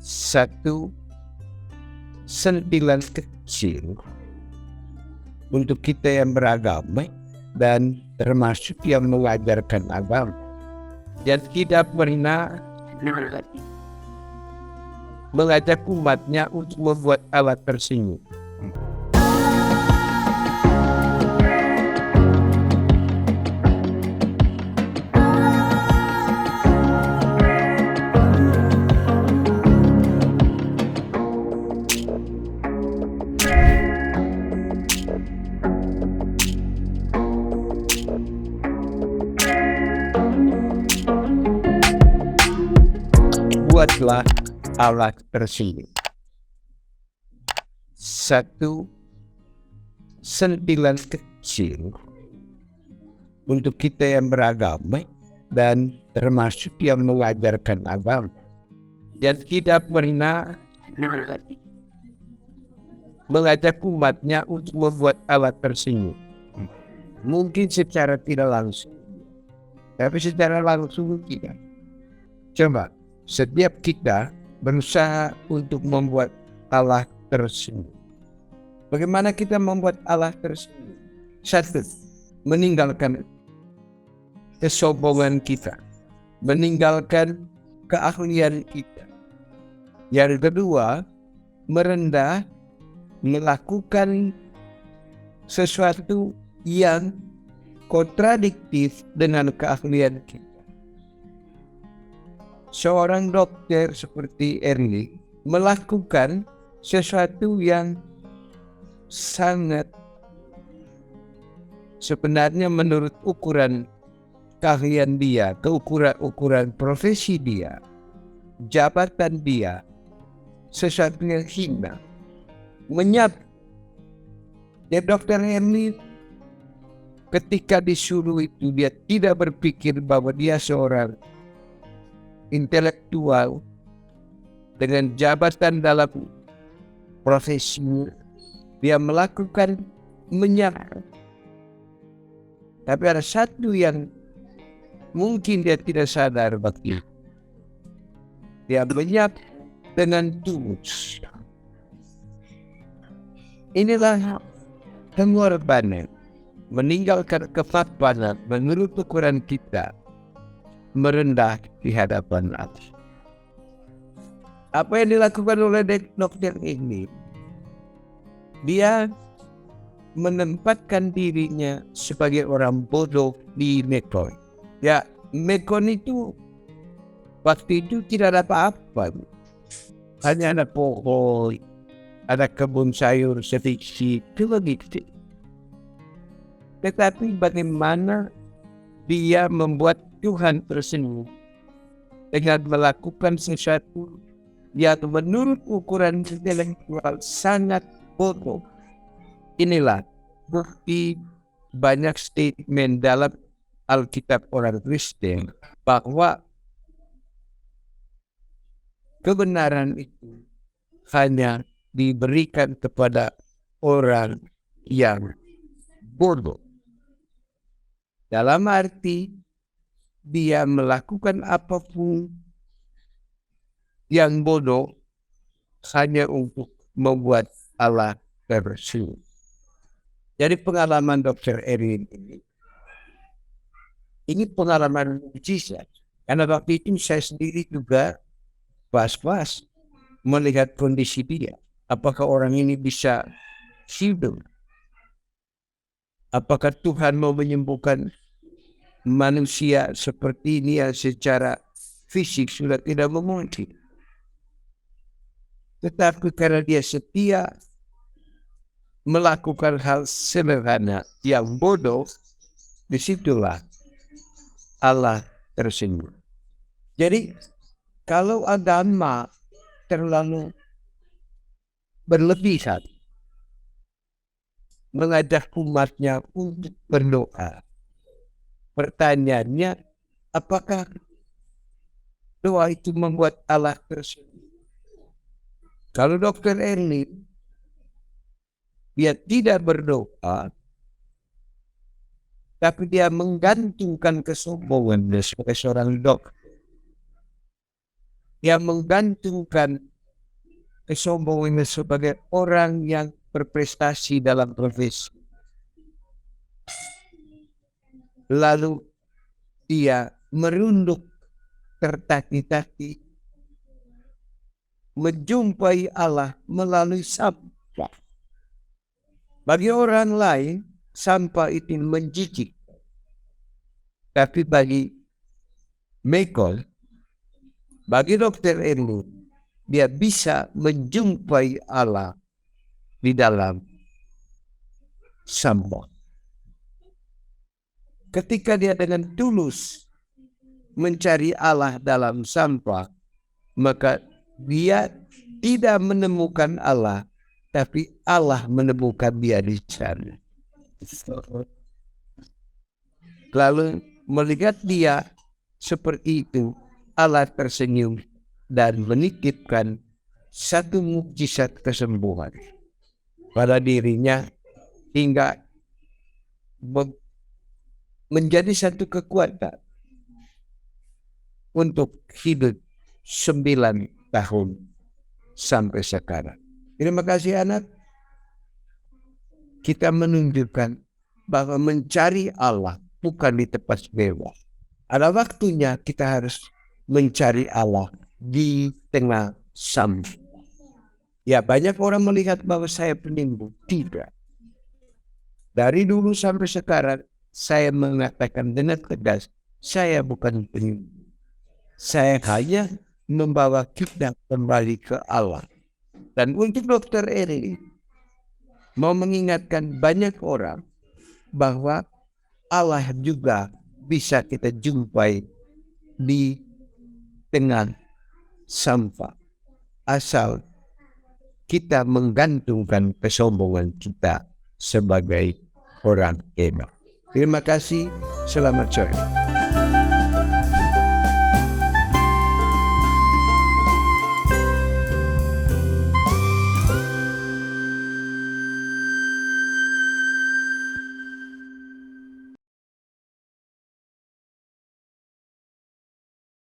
satu sentilan kecil untuk kita yang beragama dan termasuk yang mengajarkan agama, dan tidak pernah mengajak umatnya untuk membuat alat tersebut. Buatlah alat tersebut. Satu sentilan kecil untuk kita yang beragama dan termasuk yang mengajarkan agama, dan tidak pernah mengajak umatnya untuk membuat alat tersebut. Mungkin secara tidak langsung, tapi secara langsung tidak. Coba setiap kita berusaha untuk membuat alat tersebut. Bagaimana kita membuat alat tersebut? Satu, meninggalkan kesombongan kita, meninggalkan keahlian kita. Yang kedua, merendah, melakukan sesuatu yang kontradiktif dengan keahlian kita. Seorang dokter seperti Erling melakukan sesuatu yang sangat sebenarnya menurut ukuran keahlian dia, ukuran profesi dia, jabatan dia, sesuatu yang hina. Dan dokter Erling ketika disuruh itu, dia tidak berpikir bahwa dia seorang intelektual dengan jabatan dalam profesinya. Dia melakukan menyerah. Tapi ada satu yang mungkin dia tidak sadar waktu itu. Dia menyerah dengan tulus. Inilah pengorbanan, meninggalkan kepapanan menurut ukuran kita, merendah di hadapan Allah. Apa yang dilakukan oleh dokter ini? Dia menempatkan dirinya sebagai orang bodoh di Mekon. Ya, Mekon itu waktu itu tidak ada apa-apa. Hanya ada pohon, ada kebun sayur sedikit, itu begitu. Tetapi bagaimana dia membuat Tuhan tersenyum dengan melakukan sesuatu yang menurut ukuran intelektual sangat bodoh. Inilah bukti banyak statement dalam Alkitab orang Kristen bahwa kebenaran itu hanya diberikan kepada orang yang bodoh. Dalam arti dia melakukan apapun yang bodoh hanya untuk membuat Allah tersenyum. Jadi pengalaman Dr. Erling ini pengalaman mujizat. Karena waktu itu saya sendiri juga was-was melihat kondisi dia. Apakah orang ini bisa hidup? Apakah Tuhan mau menyembuhkan manusia seperti ini yang secara fisik sudah tidak mungkin? Tetapi karena dia setia melakukan hal sederhana yang bodoh, disitulah Allah tersenyum. Jadi kalau agama terlalu berlebihan mengajak umatnya untuk berdoa, pertanyaannya, apakah doa itu membuat Allah tersenyum? Kalau Dr. Erling dia tidak berdoa, tapi dia menggantungkan kesombongannya sebagai seorang dokter. Dia menggantungkan kesombongan sebagai orang yang berprestasi dalam profesi. Lalu dia merunduk tertati-tati menjumpai Allah melalui sampah. Bagi orang lain, sampah itu menjijik. Tapi bagi Michael, bagi Dr. Erlin, dia bisa menjumpai Allah di dalam sampah. Ketika dia dengan tulus mencari Allah dalam sampah, maka dia tidak menemukan Allah, tapi Allah menemukan dia di sana. Lalu melihat dia seperti itu, Allah tersenyum dan menitipkan satu mukjizat kesembuhan pada dirinya hingga menjadi satu kekuatan untuk hidup 9 tahun sampai sekarang. Terima kasih anak. Kita menunjukkan bahwa mencari Allah bukan di tempat mewah. Ada waktunya kita harus mencari Allah di tengah sampah. Ya, banyak orang melihat bahwa saya penimbun. Tidak. Dari dulu sampai sekarang, saya mengatakan dengan tegas, saya bukan penimbun. Saya hanya membawa kita kembali ke Allah. Dan untuk Dr. Eri, mau mengingatkan banyak orang bahwa Allah juga bisa kita jumpai di tengah sampah. Asal kita menggantungkan kesombongan kita sebagai orang hebat. Terima kasih. Selamat sore.